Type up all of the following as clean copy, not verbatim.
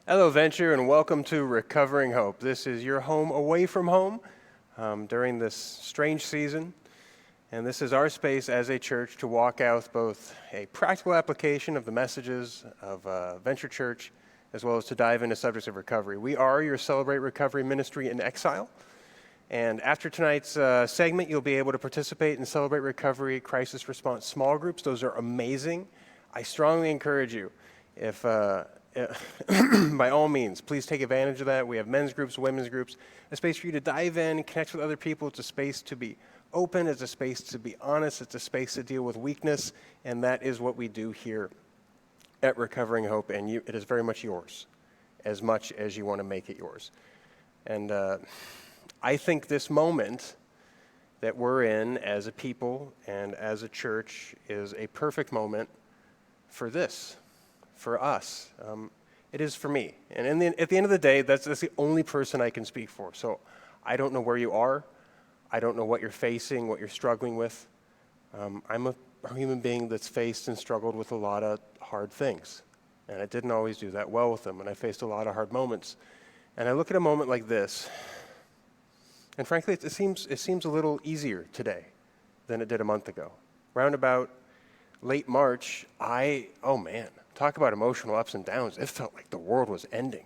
Hello, Venture, and welcome to Recovering Hope. This is your home away from home during this strange season. And this is our space as a church to walk out both a practical application of the messages of Venture Church, as well as to dive into subjects of recovery. We are your Celebrate Recovery Ministry in Exile. And after tonight's segment, you'll be able to participate in Celebrate Recovery Crisis Response small groups. Those are amazing. I strongly encourage you, if by all means, please take advantage of that. We have men's groups, women's groups, a space for you to dive in, connect with other people. It's a space to be open. It's a space to be honest. It's a space to deal with weakness, and that is what we do here at Recovering Hope, and it is very much yours, as much as you want to make it yours. And I think this moment that we're in as a people and as a church is a perfect moment for this. For us. It is for me. And at the end of the day, that's the only person I can speak for. So I don't know where you are. I don't know what you're facing, what you're struggling with. I'm a human being that's faced and struggled with a lot of hard things. And I didn't always do that well with them. And I faced a lot of hard moments. And I look at a moment like this, and frankly, it seems a little easier today than it did a month ago. Round about late March, talk about emotional ups and downs. It felt like the world was ending.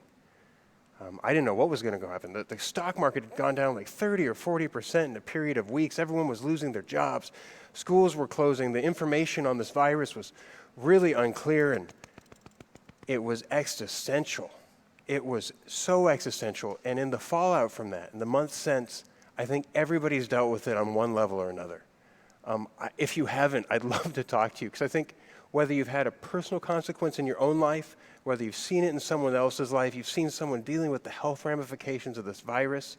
I didn't know what was going to go happen. The stock market had gone down like 30 or 40% in a period of weeks. Everyone was losing their jobs. Schools were closing. The information on this virus was really unclear, and it was existential. It was so existential. And in the fallout from that, in the months since, I think everybody's dealt with it on one level or another. If you haven't, I'd love to talk to you, because I think whether you've had a personal consequence in your own life, whether you've seen it in someone else's life, you've seen someone dealing with the health ramifications of this virus,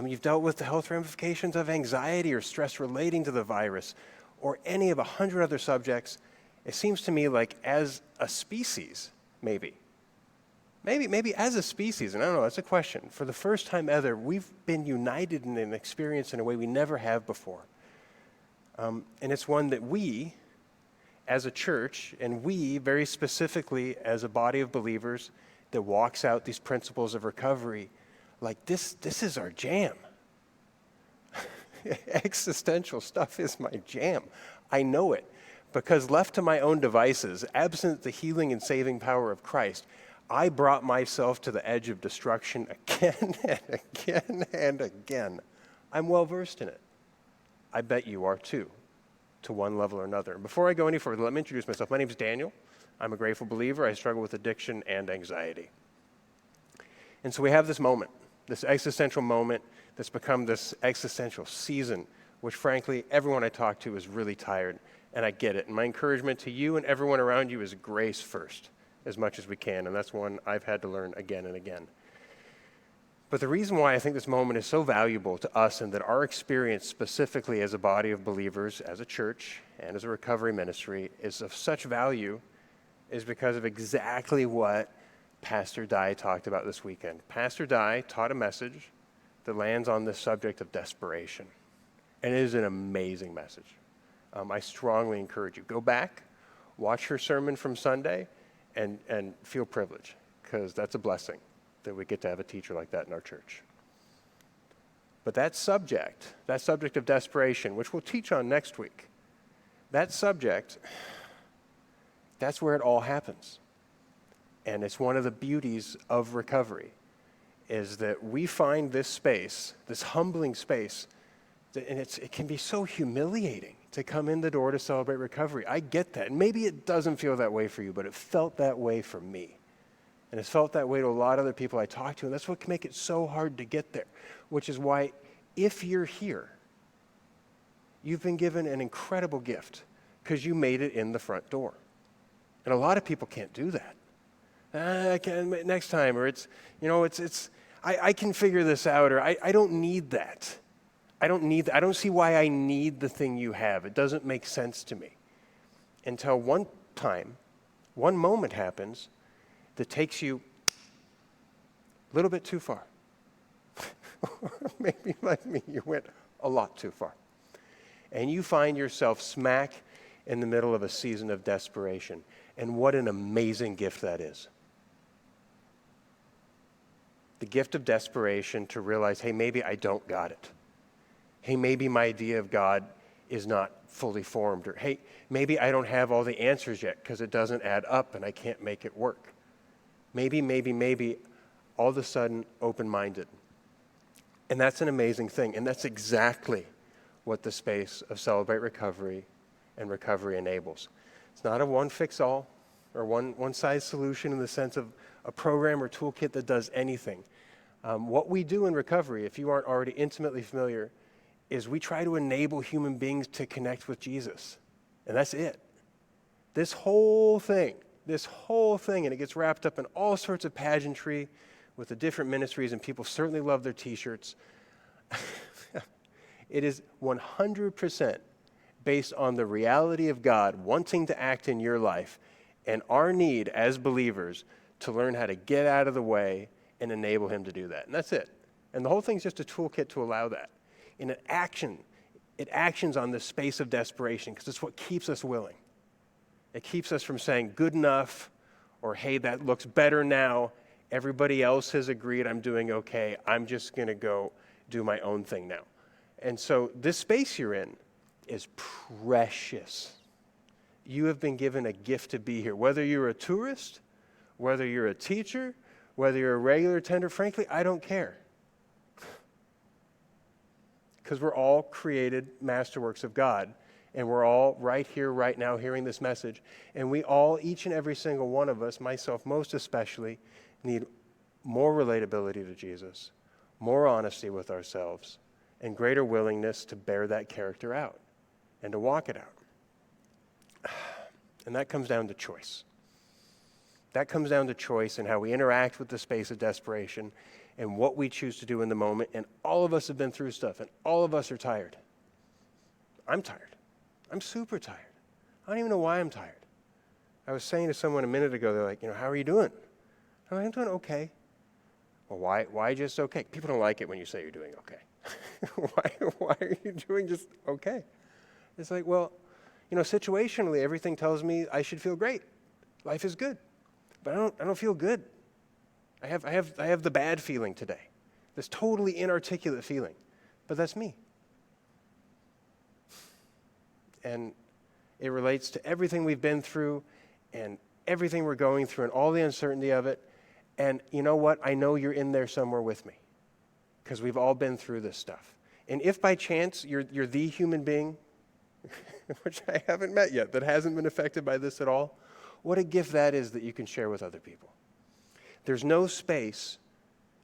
you've dealt with the health ramifications of anxiety or stress relating to the virus, or any of 100 other subjects, it seems to me like as a species, maybe as a species, and I don't know, that's a question, for the first time ever, we've been united in an experience in a way we never have before. And it's one that we, as a church, and we very specifically as a body of believers that walks out these principles of recovery, like this is our jam. Existential stuff is my jam. I know it, because left to my own devices, absent the healing and saving power of Christ, I brought myself to the edge of destruction again and again and again. I'm well versed in it. I bet you are too, to one level or another. And before I go any further, let me introduce myself. My name is Daniel. I'm a grateful believer. I struggle with addiction and anxiety. And so we have this moment, this existential moment that's become this existential season, which frankly, everyone I talk to is really tired, and I get it. And my encouragement to you and everyone around you is grace first, as much as we can, and that's one I've had to learn again and again. But the reason why I think this moment is so valuable to us, and that our experience specifically as a body of believers, as a church, and as a recovery ministry is of such value is because of exactly what Pastor Dye talked about this weekend. Pastor Dye taught a message that lands on this subject of desperation. And it is an amazing message. I strongly encourage you, go back, watch her sermon from Sunday, and feel privileged, because that's a blessing that we get to have a teacher like that in our church. But that subject of desperation, which we'll teach on next week, that subject, that's where it all happens. And it's one of the beauties of recovery, is that we find this space, this humbling space, and it can be so humiliating to come in the door to Celebrate Recovery. I get that. And maybe it doesn't feel that way for you, but it felt that way for me. And it's felt that way to a lot of other people I talk to, and that's what can make it so hard to get there, which is why if you're here, you've been given an incredible gift because you made it in the front door. And a lot of people can't do that. I can next time, or I can figure this out, or I don't need that. I don't see why I need the thing you have. It doesn't make sense to me. Until one moment happens that takes you a little bit too far. Or maybe like me, you went a lot too far. And you find yourself smack in the middle of a season of desperation. And what an amazing gift that is. the gift of desperation to realize, hey, maybe I don't got it. Hey, maybe my idea of God is not fully formed. Or, hey, maybe I don't have all the answers yet because it doesn't add up and I can't make it work. Maybe, all of a sudden, open-minded. And that's an amazing thing. And that's exactly what the space of Celebrate Recovery and Recovery enables. It's not a one-fix-all or one-size solution in the sense of a program or toolkit that does anything. What we do in recovery, if you aren't already intimately familiar, is we try to enable human beings to connect with Jesus. And that's it. This whole thing, and it gets wrapped up in all sorts of pageantry with the different ministries, and people certainly love their t-shirts. It is 100% based on the reality of God wanting to act in your life and our need as believers to learn how to get out of the way and enable him to do that. And that's it. And the whole thing's just a toolkit to allow that. And it actions on this space of desperation because it's what keeps us willing. It keeps us from saying good enough or hey, that looks better now. Everybody else has agreed I'm doing okay. I'm just going to go do my own thing now. And so this space you're in is precious. You have been given a gift to be here. Whether you're a tourist, whether you're a teacher, whether you're a regular attender, frankly, I don't care. Because we're all created masterworks of God. And we're all right here, right now, hearing this message. And we all, each and every single one of us, myself most especially, need more relatability to Jesus, more honesty with ourselves, and greater willingness to bear that character out and to walk it out. And that comes down to choice. That comes down to choice and how we interact with the space of desperation and what we choose to do in the moment. And all of us have been through stuff, and all of us are tired. I'm tired. I'm super tired. I don't even know why I'm tired. I was saying to someone a minute ago, they're like, how are you doing? I'm like, I'm doing okay. Well, why just okay? People don't like it when you say you're doing okay. Why are you doing just okay? It's like, well, situationally, everything tells me I should feel great. Life is good. But I don't feel good. I have the bad feeling today. This totally inarticulate feeling. But that's me. And it relates to everything we've been through and everything we're going through and all the uncertainty of it. And you know what? I know you're in there somewhere with me because we've all been through this stuff. And if by chance you're the human being, which I haven't met yet, that hasn't been affected by this at all, what a gift that is that you can share with other people. There's no space,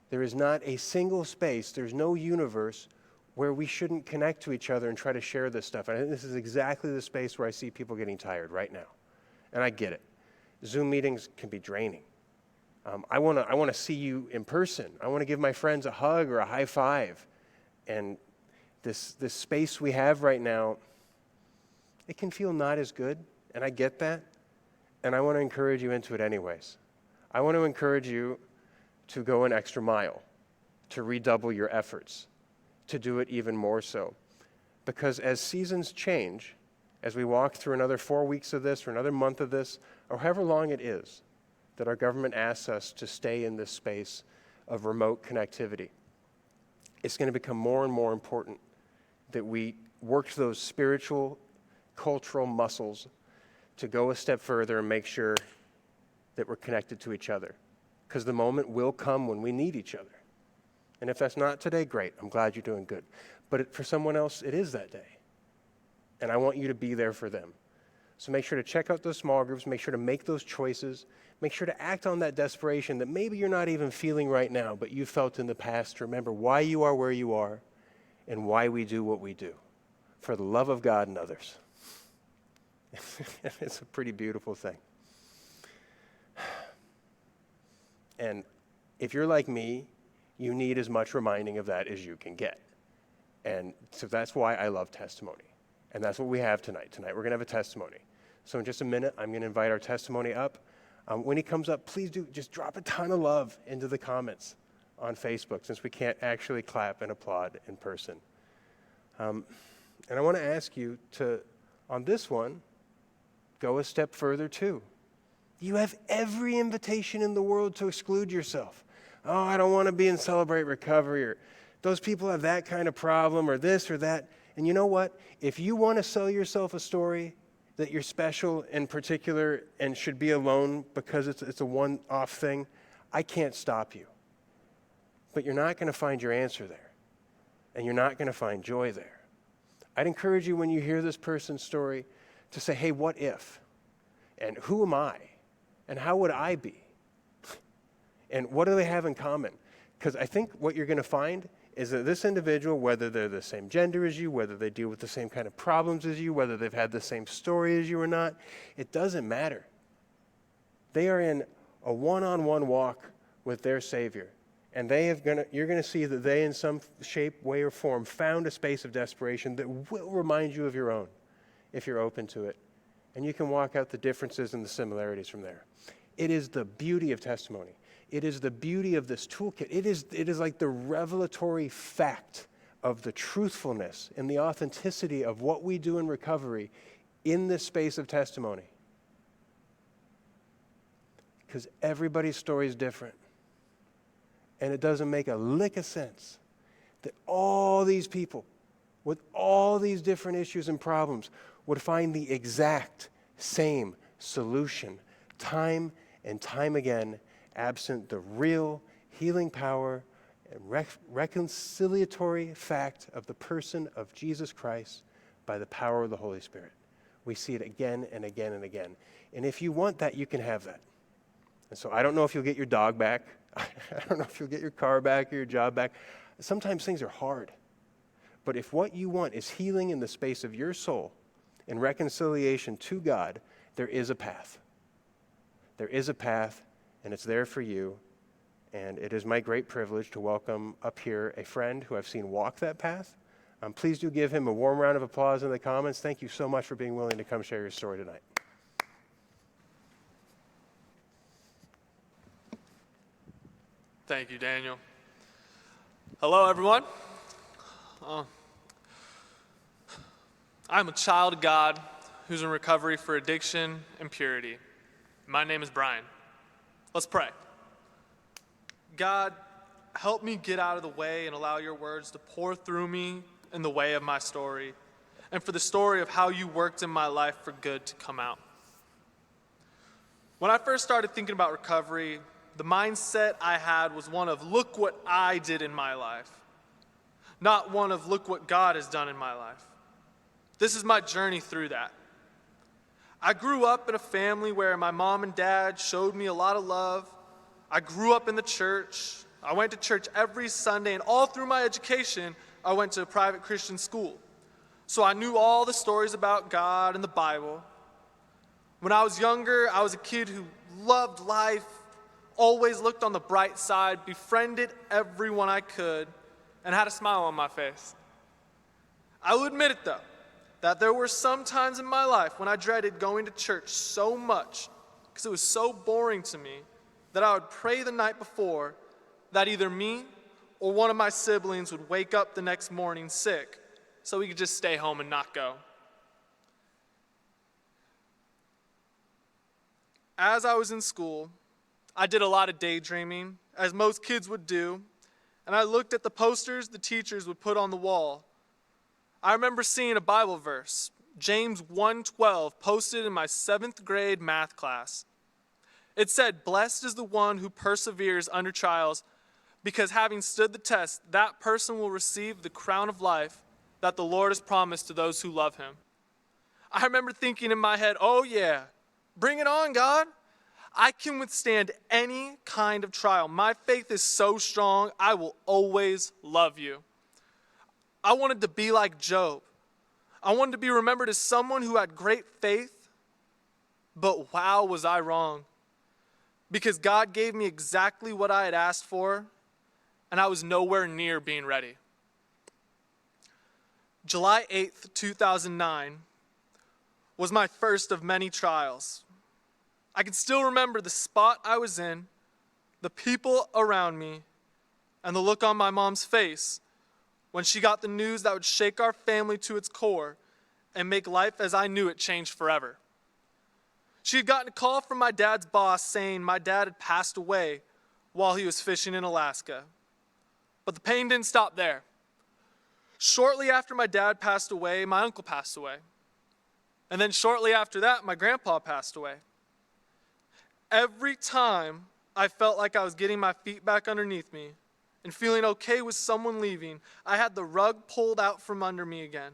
there is not a single space, there's no universe where we shouldn't connect to each other and try to share this stuff. And I think this is exactly the space where I see people getting tired right now. And I get it. Zoom meetings can be draining. I want to see you in person. I want to give my friends a hug or a high five. And this space we have right now, it can feel not as good, and I get that. And I want to encourage you into it anyways. I want to encourage you to go an extra mile, to redouble your efforts, to do it even more so. Because as seasons change, as we walk through another 4 weeks of this or another month of this, or however long it is that our government asks us to stay in this space of remote connectivity, it's going to become more and more important that we work those spiritual, cultural muscles to go a step further and make sure that we're connected to each other. Because the moment will come when we need each other. And if that's not today, great. I'm glad you're doing good. But for someone else, it is that day. And I want you to be there for them. So make sure to check out those small groups. Make sure to make those choices. Make sure to act on that desperation that maybe you're not even feeling right now, but you felt in the past. Remember why you are where you are and why we do what we do. For the love of God and others. It's a pretty beautiful thing. And if you're like me, you need as much reminding of that as you can get. And so that's why I love testimony. And that's what we have tonight. Tonight we're going to have a testimony. So in just a minute, I'm going to invite our testimony up. When he comes up, please do just drop a ton of love into the comments on Facebook, since we can't actually clap and applaud in person. And I want to ask you to, on this one, go a step further too. You have every invitation in the world to exclude yourself. Oh, I don't want to be in Celebrate Recovery, or those people have that kind of problem, or this or that. And you know what? If you want to sell yourself a story that you're special and particular and should be alone because it's a one-off thing, I can't stop you. But you're not going to find your answer there. And you're not going to find joy there. I'd encourage you when you hear this person's story to say, hey, what if? And who am I? And how would I be? And what do they have in common? Because I think what you're going to find is that this individual, whether they're the same gender as you, whether they deal with the same kind of problems as you, whether they've had the same story as you or not, it doesn't matter. They are in a one-on-one walk with their Savior. And you're going to see that they, in some shape, way, or form, found a space of desperation that will remind you of your own, if you're open to it. And you can walk out the differences and the similarities from there. It is the beauty of testimony. It is the beauty of this toolkit. It is like the revelatory fact of the truthfulness and the authenticity of what we do in recovery in this space of testimony. Because everybody's story is different. And it doesn't make a lick of sense that all these people with all these different issues and problems would find the exact same solution time and time again, absent the real healing power and reconciliatory fact of the person of Jesus Christ by the power of the Holy Spirit. We see it again and again and again. And if you want that, you can have that. And so I don't know if you'll get your dog back. I don't know if you'll get your car back or your job back. Sometimes things are hard. But if what you want is healing in the space of your soul and reconciliation to God, there is a path. There is a path, and it's there for you. And it is my great privilege to welcome up here a friend who I've seen walk that path. Please do give him a warm round of applause in the comments. Thank you so much for being willing to come share your story tonight. Thank you, Daniel. Hello, everyone. I'm a child of God who's in recovery for addiction and purity. My name is Brian. Let's pray. God, help me get out of the way and allow your words to pour through me in the way of my story, and for the story of how you worked in my life for good to come out. When I first started thinking about recovery, the mindset I had was one of, look what I did in my life, not one of, look what God has done in my life. This is my journey through that. I grew up in a family where my mom and dad showed me a lot of love. I grew up in the church. I went to church every Sunday, and all through my education, I went to a private Christian school. So I knew all the stories about God and the Bible. When I was younger, I was a kid who loved life, always looked on the bright side, befriended everyone I could, and had a smile on my face. I will admit it, though, that there were some times in my life when I dreaded going to church so much because it was so boring to me that I would pray the night before that either me or one of my siblings would wake up the next morning sick so we could just stay home and not go. As I was in school, I did a lot of daydreaming, as most kids would do, and I looked at the posters the teachers would put on the wall. I remember seeing a Bible verse, James 1:12, posted in my 7th grade math class. It said, "Blessed is the one who perseveres under trials, because having stood the test, that person will receive the crown of life that the Lord has promised to those who love him." I remember thinking in my head, oh yeah, bring it on, God. I can withstand any kind of trial. My faith is so strong, I will always love you. I wanted to be like Job. I wanted to be remembered as someone who had great faith, but wow, was I wrong. Because God gave me exactly what I had asked for, and I was nowhere near being ready. July 8th, 2009 was my first of many trials. I can still remember the spot I was in, the people around me, and the look on my mom's face when she got the news that would shake our family to its core and make life as I knew it change forever. She had gotten a call from my dad's boss saying my dad had passed away while he was fishing in Alaska. But the pain didn't stop there. Shortly after my dad passed away, my uncle passed away. And then shortly after that, my grandpa passed away. Every time I felt like I was getting my feet back underneath me and feeling okay with someone leaving, I had the rug pulled out from under me again.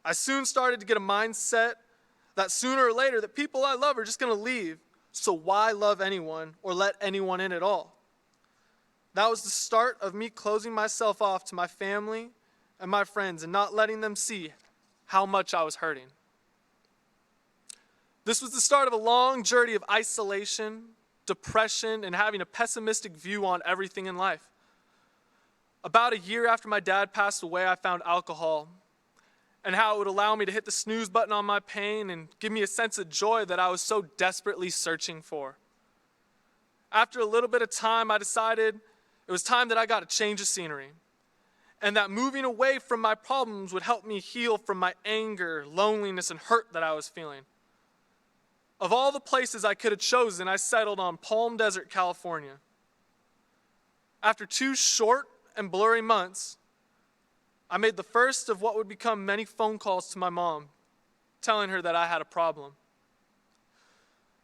I soon started to get a mindset that sooner or later that people I love are just going to leave, so why love anyone or let anyone in at all? That was the start of me closing myself off to my family and my friends and not letting them see how much I was hurting. This was the start of a long journey of isolation, depression, and having a pessimistic view on everything in life. About a year after my dad passed away, I found alcohol and how it would allow me to hit the snooze button on my pain and give me a sense of joy that I was so desperately searching for. After a little bit of time, I decided it was time that I got a change of scenery, and that moving away from my problems would help me heal from my anger, loneliness, and hurt that I was feeling. Of all the places I could have chosen, I settled on Palm Desert, California. After 2 short and blurry months, I made the first of what would become many phone calls to my mom, telling her that I had a problem.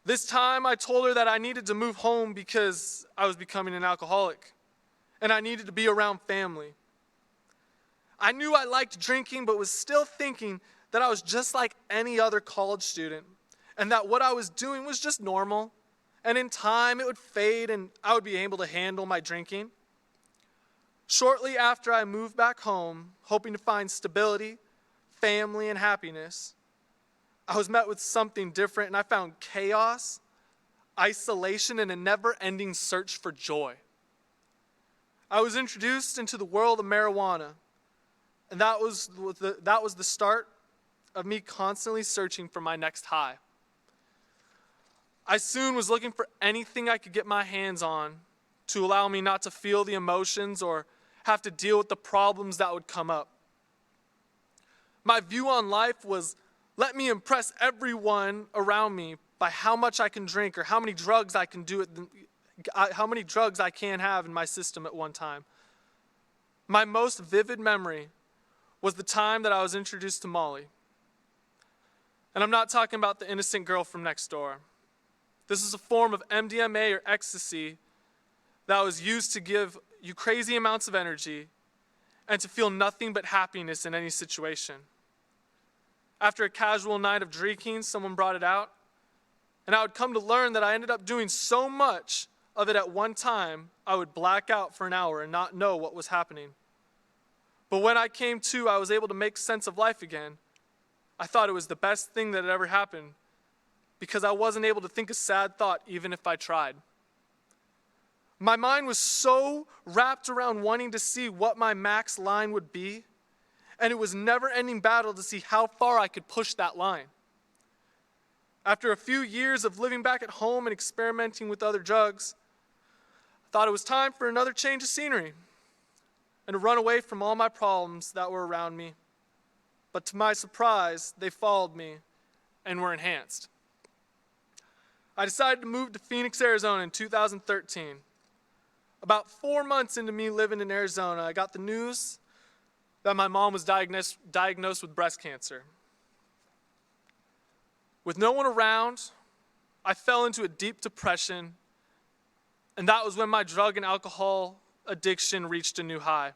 This time I told her that I needed to move home because I was becoming an alcoholic, and I needed to be around family. I knew I liked drinking, but was still thinking that I was just like any other college student, and that what I was doing was just normal, and in time it would fade and I would be able to handle my drinking. Shortly after I moved back home, hoping to find stability, family, and happiness, I was met with something different, and I found chaos, isolation, and a never-ending search for joy. I was introduced into the world of marijuana, and that was the start of me constantly searching for my next high. I soon was looking for anything I could get my hands on to allow me not to feel the emotions or have to deal with the problems that would come up. My view on life was, let me impress everyone around me by how much I can drink or how many drugs I can have in my system at one time. My most vivid memory was the time that I was introduced to Molly. And I'm not talking about the innocent girl from next door. This is a form of MDMA or ecstasy that was used to give you crazy amounts of energy and to feel nothing but happiness in any situation. After a casual night of drinking, someone brought it out, and I would come to learn that I ended up doing so much of it at one time, I would black out for an hour and not know what was happening. But when I came to, I was able to make sense of life again. I thought it was the best thing that had ever happened because I wasn't able to think a sad thought even if I tried. My mind was so wrapped around wanting to see what my max line would be, and it was a never-ending battle to see how far I could push that line. After a few years of living back at home and experimenting with other drugs, I thought it was time for another change of scenery and to run away from all my problems that were around me. But to my surprise, they followed me and were enhanced. I decided to move to Phoenix, Arizona in 2013. About 4 months into me living in Arizona, I got the news that my mom was diagnosed with breast cancer. With no one around, I fell into a deep depression, and that was when my drug and alcohol addiction reached a new high.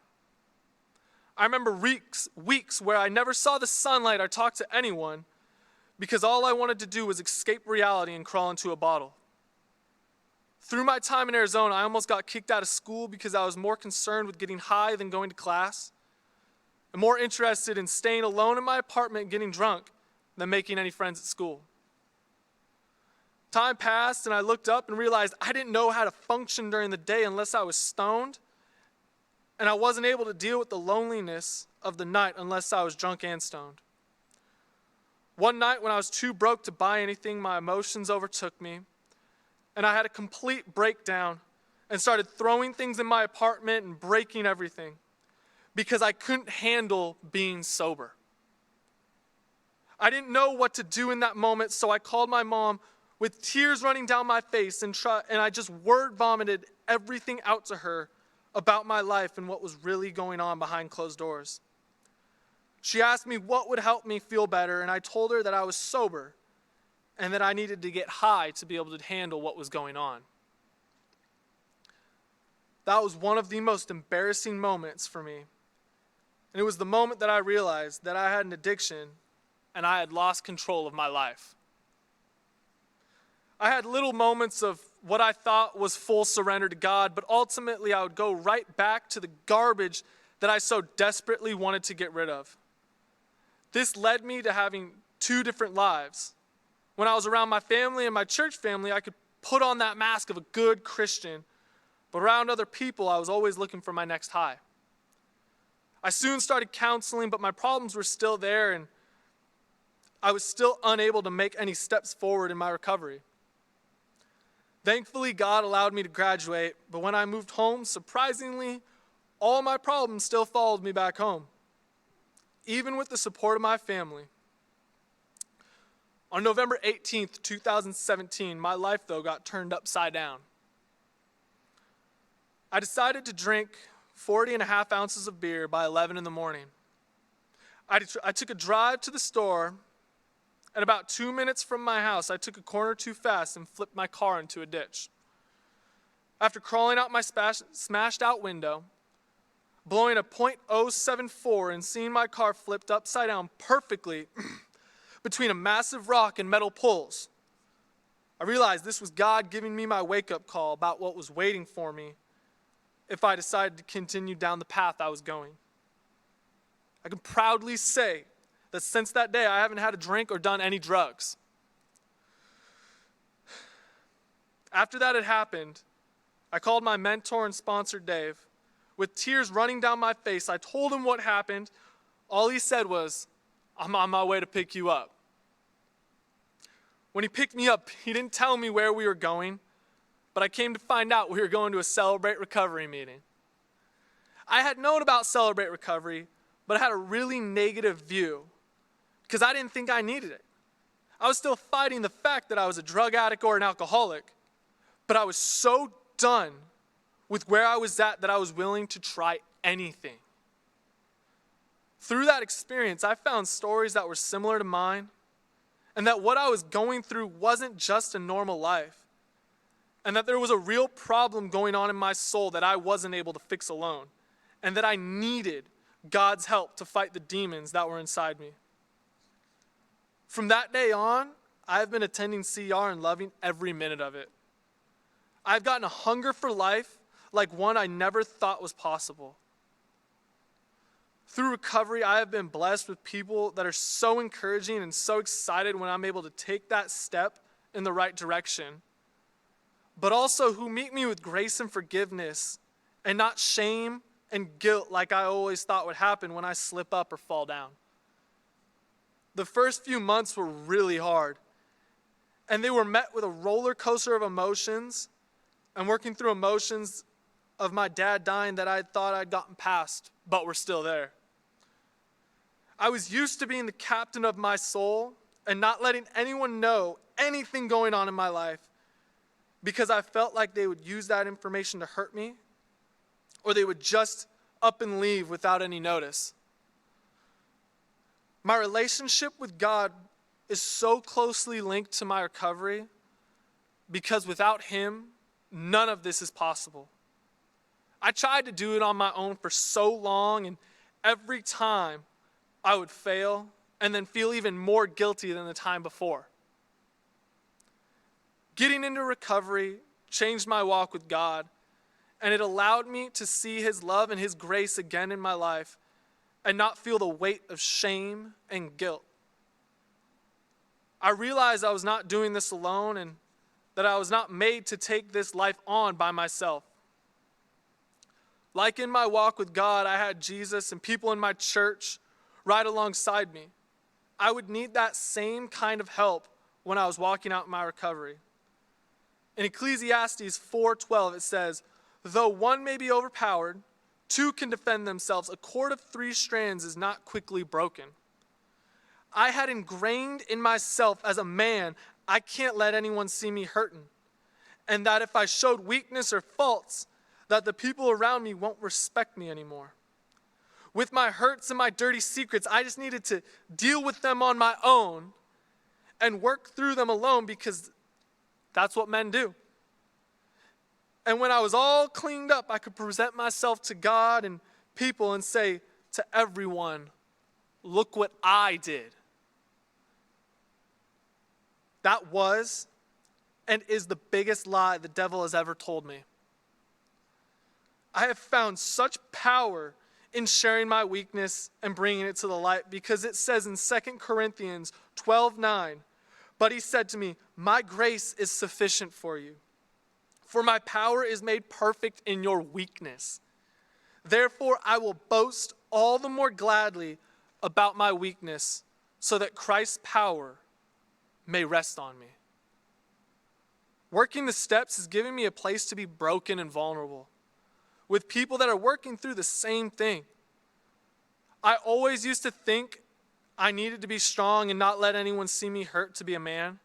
I remember weeks where I never saw the sunlight or talked to anyone because all I wanted to do was escape reality and crawl into a bottle. Through my time in Arizona, I almost got kicked out of school because I was more concerned with getting high than going to class, and more interested in staying alone in my apartment and getting drunk than making any friends at school. Time passed, and I looked up and realized I didn't know how to function during the day unless I was stoned, and I wasn't able to deal with the loneliness of the night unless I was drunk and stoned. One night when I was too broke to buy anything, my emotions overtook me, and I had a complete breakdown and started throwing things in my apartment and breaking everything because I couldn't handle being sober. I didn't know what to do in that moment, so I called my mom with tears running down my face, and I just word vomited everything out to her about my life and what was really going on behind closed doors. She asked me what would help me feel better, and I told her that I was sober and that I needed to get high to be able to handle what was going on. That was one of the most embarrassing moments for me. And it was the moment that I realized that I had an addiction and I had lost control of my life. I had little moments of what I thought was full surrender to God, but ultimately I would go right back to the garbage that I so desperately wanted to get rid of. This led me to having two different lives. When I was around my family and my church family, I could put on that mask of a good Christian, but around other people, I was always looking for my next high. I soon started counseling, but my problems were still there, and I was still unable to make any steps forward in my recovery. Thankfully, God allowed me to graduate, but when I moved home, surprisingly, all my problems still followed me back home, even with the support of my family. On November 18th, 2017, my life, though, got turned upside down. I decided to drink 40.5 ounces of beer by 11 in the morning. I took a drive to the store, and about 2 minutes from my house, I took a corner too fast and flipped my car into a ditch. After crawling out my smashed out window, blowing a .074 and seeing my car flipped upside down perfectly between a massive rock and metal poles, I realized this was God giving me my wake-up call about what was waiting for me if I decided to continue down the path I was going. I can proudly say that since that day, I haven't had a drink or done any drugs. After that had happened, I called my mentor and sponsor, Dave. With tears running down my face, I told him what happened. All he said was, "I'm on my way to pick you up." When he picked me up, he didn't tell me where we were going, but I came to find out we were going to a Celebrate Recovery meeting. I had known about Celebrate Recovery, but I had a really negative view because I didn't think I needed it. I was still fighting the fact that I was a drug addict or an alcoholic, but I was so done with where I was at that I was willing to try anything. Through that experience, I found stories that were similar to mine, and that what I was going through wasn't just a normal life, and that there was a real problem going on in my soul that I wasn't able to fix alone, and that I needed God's help to fight the demons that were inside me. From that day on, I've been attending CR and loving every minute of it. I've gotten a hunger for life like one I never thought was possible. Through recovery, I have been blessed with people that are so encouraging and so excited when I'm able to take that step in the right direction, but also who meet me with grace and forgiveness and not shame and guilt like I always thought would happen when I slip up or fall down. The first few months were really hard, and they were met with a roller coaster of emotions and working through emotions of my dad dying that I thought I'd gotten past, but were still there. I was used to being the captain of my soul and not letting anyone know anything going on in my life because I felt like they would use that information to hurt me, or they would just up and leave without any notice. My relationship with God is so closely linked to my recovery because without Him, none of this is possible. I tried to do it on my own for so long, and every time I would fail and then feel even more guilty than the time before. Getting into recovery changed my walk with God, and it allowed me to see His love and His grace again in my life and not feel the weight of shame and guilt. I realized I was not doing this alone and that I was not made to take this life on by myself. Like in my walk with God, I had Jesus and people in my church right alongside me. I would need that same kind of help when I was walking out my recovery. In Ecclesiastes 4:12, it says, "Though one may be overpowered, two can defend themselves. A cord of 3 strands is not quickly broken." I had ingrained in myself as a man, I can't let anyone see me hurting. And that if I showed weakness or faults, that the people around me won't respect me anymore. With my hurts and my dirty secrets, I just needed to deal with them on my own and work through them alone, because that's what men do. And when I was all cleaned up, I could present myself to God and people and say to everyone, look what I did. That was and is the biggest lie the devil has ever told me. I have found such power in sharing my weakness and bringing it to the light, because it says in 2 Corinthians 12:9, but he said to me, my grace is sufficient for you, for my power is made perfect in your weakness. Therefore, I will boast all the more gladly about my weakness, so that Christ's power may rest on me. Working the steps is giving me a place to be broken and vulnerable with people that are working through the same thing. I always used to think I needed to be strong and not let anyone see me hurt to be a man.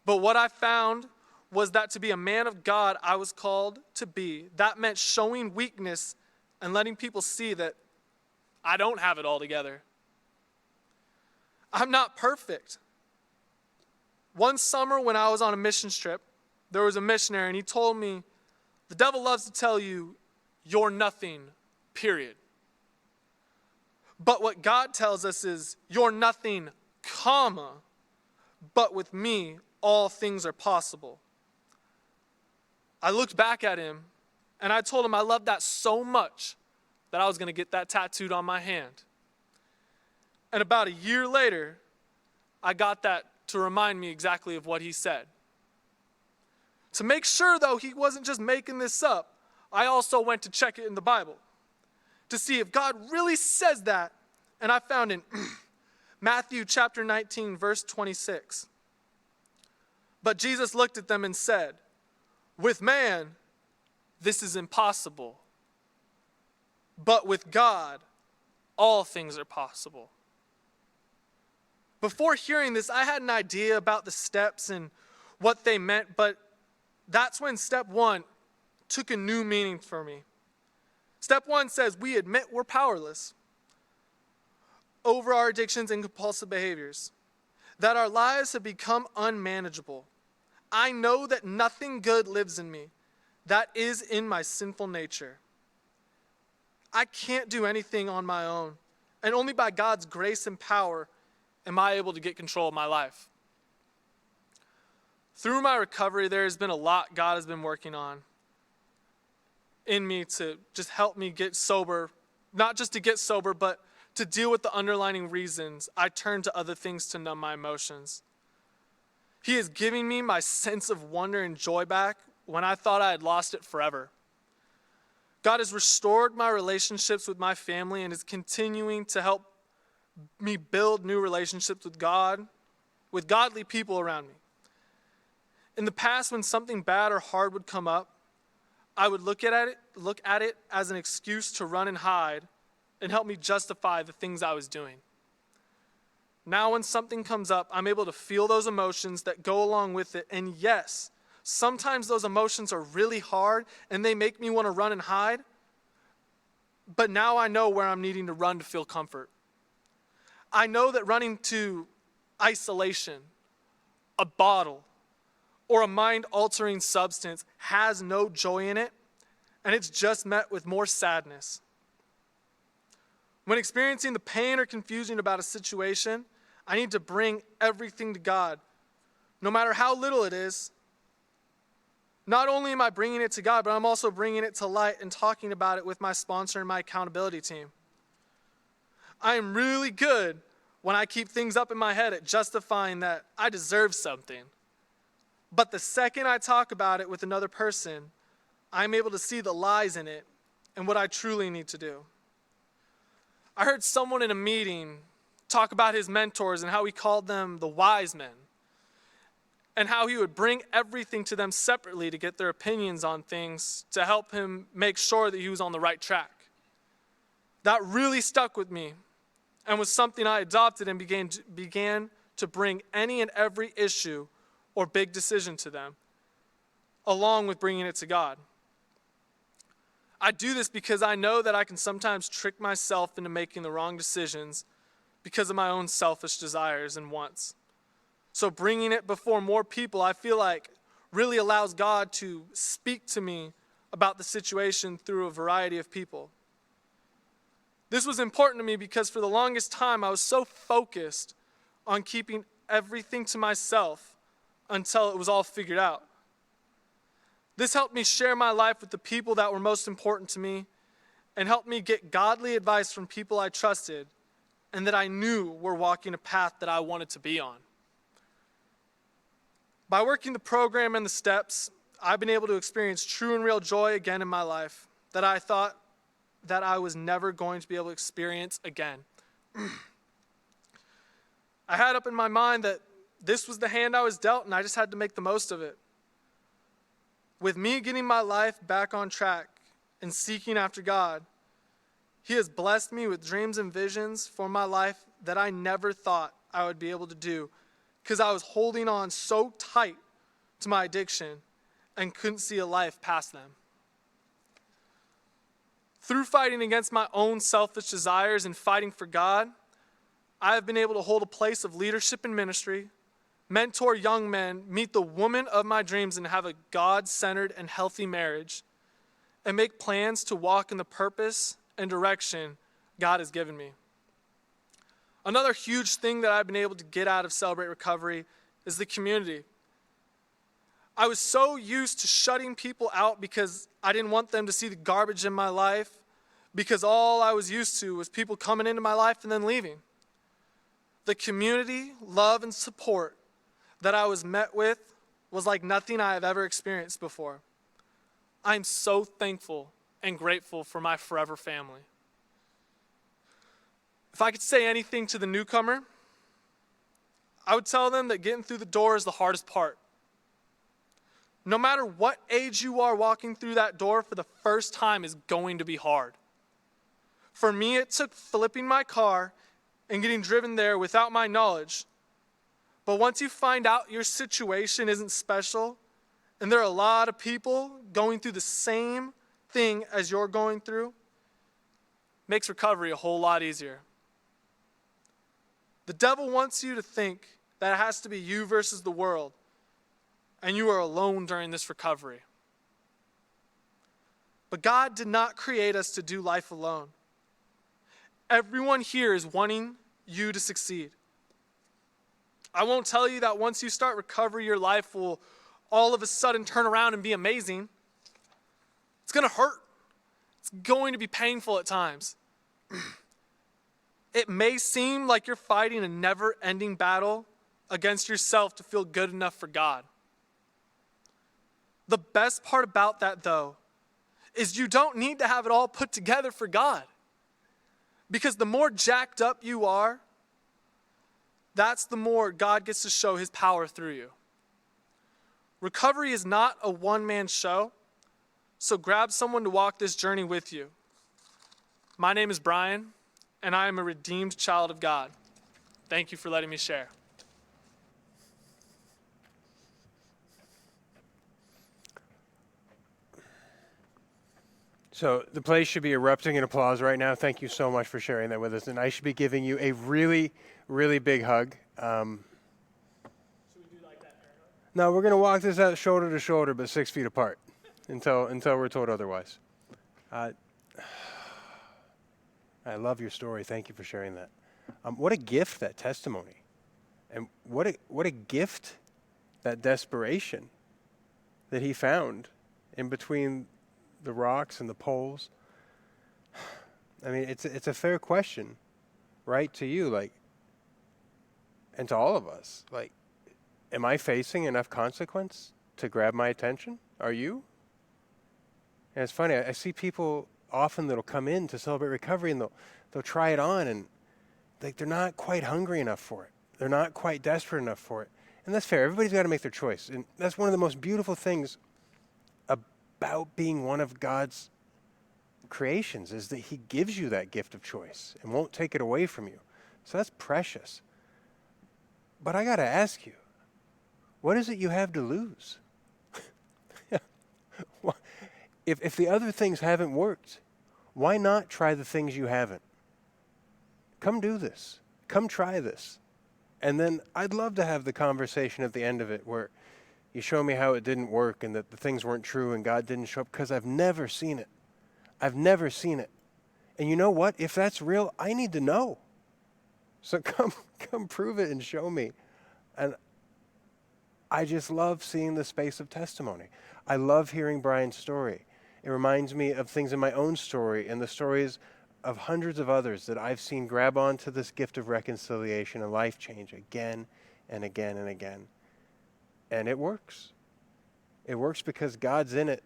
But what I found was that to be a man of God I was called to be, that meant showing weakness and letting people see that I don't have it all together. I'm not perfect. One summer when I was on a mission trip, there was a missionary and he told me, the devil loves to tell you, you're nothing, period. But what God tells us is, you're nothing, comma, but with me, all things are possible. I looked back at him and I told him I loved that so much that I was going to get that tattooed on my hand. And about a year later, I got that to remind me exactly of what he said. To make sure, though, he wasn't just making this up, I also went to check it in the Bible to see if God really says that. And I found in Matthew chapter 19, verse 26. But Jesus looked at them and said, with man, this is impossible. But with God, all things are possible. Before hearing this, I had an idea about the steps and what they meant, but that's when step 1 took a new meaning for me. Step 1 says we admit we're powerless over our addictions and compulsive behaviors, that our lives have become unmanageable. I know that nothing good lives in me, that is in my sinful nature. I can't do anything on my own, and only by God's grace and power am I able to get control of my life. Through my recovery, there has been a lot God has been working on in me to just help me get sober, not just to get sober, but to deal with the underlying reasons I turn to other things to numb my emotions. He is giving me my sense of wonder and joy back when I thought I had lost it forever. God has restored my relationships with my family and is continuing to help me build new relationships with God, with godly people around me. In the past, when something bad or hard would come up, I would look at it as an excuse to run and hide and help me justify the things I was doing. Now when something comes up, I'm able to feel those emotions that go along with it. And yes, sometimes those emotions are really hard and they make me want to run and hide. But now I know where I'm needing to run to feel comfort. I know that running to isolation, a bottle, or a mind-altering substance has no joy in it, and it's just met with more sadness. When experiencing the pain or confusion about a situation, I need to bring everything to God, no matter how little it is. Not only am I bringing it to God, but I'm also bringing it to light and talking about it with my sponsor and my accountability team. I am really good when I keep things up in my head at justifying that I deserve something. But the second I talk about it with another person, I'm able to see the lies in it and what I truly need to do. I heard someone in a meeting talk about his mentors and how he called them the wise men, and how he would bring everything to them separately to get their opinions on things to help him make sure that he was on the right track. That really stuck with me and was something I adopted and began to bring any and every issue or big decision to them, along with bringing it to God. I do this because I know that I can sometimes trick myself into making the wrong decisions because of my own selfish desires and wants. So bringing it before more people, I feel like, really allows God to speak to me about the situation through a variety of people. This was important to me because for the longest time, I was so focused on keeping everything to myself until it was all figured out. This helped me share my life with the people that were most important to me and helped me get godly advice from people I trusted and that I knew were walking a path that I wanted to be on. By working the program and the steps, I've been able to experience true and real joy again in my life that I thought that I was never going to be able to experience again. I had up in my mind that this was the hand I was dealt and I just had to make the most of it. With me getting my life back on track and seeking after God, He has blessed me with dreams and visions for my life that I never thought I would be able to do because I was holding on so tight to my addiction and couldn't see a life past them. Through fighting against my own selfish desires and fighting for God, I have been able to hold a place of leadership in ministry, mentor young men, meet the woman of my dreams, and have a God-centered and healthy marriage, and make plans to walk in the purpose and direction God has given me. Another huge thing that I've been able to get out of Celebrate Recovery is the community. I was so used to shutting people out because I didn't want them to see the garbage in my life, because all I was used to was people coming into my life and then leaving. The community, love, and support that I was met with was like nothing I have ever experienced before. I'm so thankful and grateful for my forever family. If I could say anything to the newcomer, I would tell them that getting through the door is the hardest part. No matter what age you are, walking through that door for the first time is going to be hard. For me, it took flipping my car and getting driven there without my knowledge. But once you find out your situation isn't special, and there are a lot of people going through the same thing as you're going through, makes recovery a whole lot easier. The devil wants you to think that it has to be you versus the world, and you are alone during this recovery. But God did not create us to do life alone. Everyone here is wanting you to succeed. I won't tell you that once you start recovery, your life will all of a sudden turn around and be amazing. It's going to hurt. It's going to be painful at times. It may seem like you're fighting a never-ending battle against yourself to feel good enough for God. The best part about that, though, is you don't need to have it all put together for God. Because the more jacked up you are, that's the more God gets to show His power through you. Recovery is not a one-man show, so grab someone to walk this journey with you. My name is Brian, and I am a redeemed child of God. Thank you for letting me share. So the place should be erupting in applause right now. Thank you so much for sharing that with us. And I should be giving you a really, really big hug. Should we do like that? No, we're going to walk this out shoulder to shoulder, but 6 feet apart until we're told otherwise. I love your story. Thank you for sharing that. What a gift, that testimony. And what a gift, that desperation that he found in between the rocks and the poles. I mean, it's a fair question, right, to you, like, and to all of us. Like, am I facing enough consequence to grab my attention? Are you? And it's funny, I see people often that'll come in to Celebrate Recovery and they'll try it on and like they're not quite hungry enough for it. They're not quite desperate enough for it. And that's fair. Everybody's got to make their choice. And that's one of the most beautiful things about being one of God's creations, is that He gives you that gift of choice and won't take it away from you. So that's precious. But I got to ask you, What is it you have to lose? If the other things haven't worked, why not try the things you haven't? Come do this. Come try this. And then I'd love to have the conversation at the end of it where you show me how it didn't work and that the things weren't true and God didn't show up, because I've never seen it. I've never seen it. And you know what? If that's real, I need to know. So come prove it and show me. And I just love seeing the space of testimony. I love hearing Brian's story. It reminds me of things in my own story and the stories of hundreds of others that I've seen grab onto this gift of reconciliation and life change again and again and again. And it works. It works because God's in it.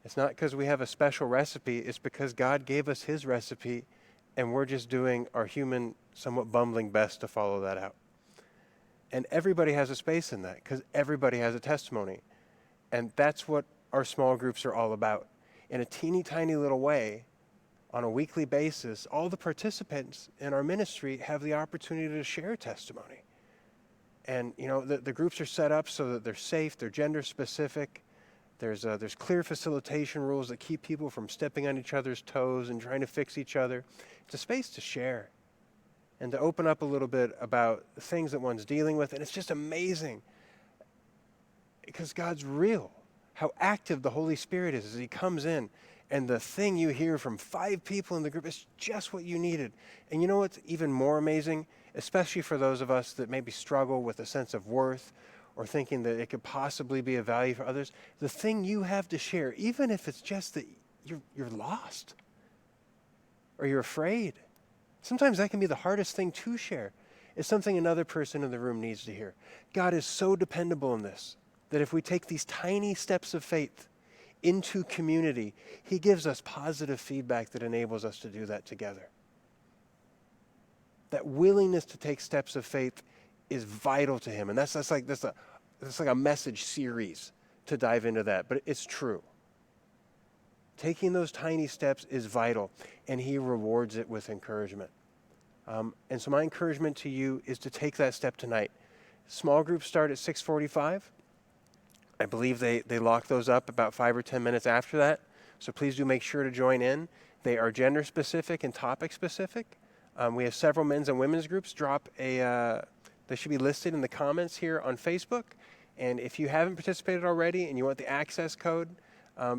It's not because we have a special recipe. It's because God gave us his recipe, and we're just doing our human, somewhat bumbling best to follow that out. And everybody has a space in that because everybody has a testimony. And that's what our small groups are all about. In a teeny tiny little way, on a weekly basis, all the participants in our ministry have the opportunity to share testimony. And, you know, the groups are set up so that they're safe, they're gender specific. There's clear facilitation rules that keep people from stepping on each other's toes and trying to fix each other. It's a space to share and to open up a little bit about the things that one's dealing with. And it's just amazing because God's real. How active the Holy Spirit is as he comes in. And the thing you hear from 5 people in the group is just what you needed. And you know what's even more amazing? Especially for those of us that maybe struggle with a sense of worth or thinking that it could possibly be of value for others. The thing you have to share, even if it's just that you're lost or you're afraid. Sometimes that can be the hardest thing to share. It's something another person in the room needs to hear. God is so dependable in this that if we take these tiny steps of faith into community, he gives us positive feedback that enables us to do that together. That willingness to take steps of faith is vital to him. And that's like a message series to dive into that, but it's true. Taking those tiny steps is vital, and he rewards it with encouragement. And so my encouragement to you is to take that step tonight. Small groups start at 6:45. I believe they lock those up about 5 or 10 minutes after that. So please do make sure to join in. They are gender specific and topic specific. We have several men's and women's groups. They should be listed in the comments here on Facebook. And if you haven't participated already and you want the access code,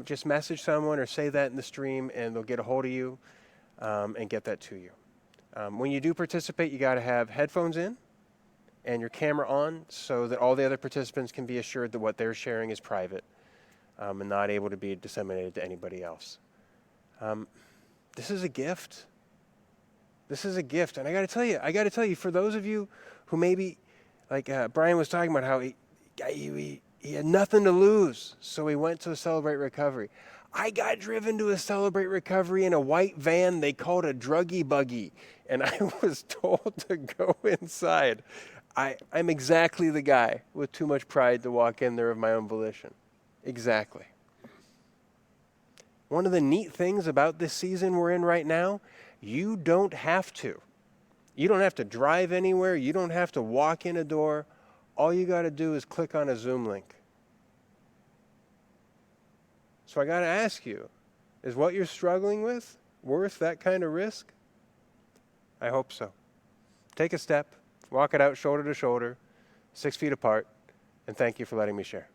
just message someone or say that in the stream and they'll get a hold of you and get that to you. When you do participate, you got to have headphones in and your camera on so that all the other participants can be assured that what they're sharing is private and not able to be disseminated to anybody else. This is a gift. This is a gift. And I got to tell you, for those of you who maybe, like Brian was talking about how he had nothing to lose, so he went to Celebrate Recovery. I got driven to a Celebrate Recovery in a white van they called a druggy buggy, and I was told to go inside. I'm exactly the guy with too much pride to walk in there of my own volition. Exactly. One of the neat things about this season we're in right now, you don't have to. You don't have to drive anywhere. You don't have to walk in a door. All you got to do is click on a Zoom link. So I got to ask you, is what you're struggling with worth that kind of risk? I hope so. Take a step, walk it out shoulder to shoulder, 6 feet apart, and thank you for letting me share.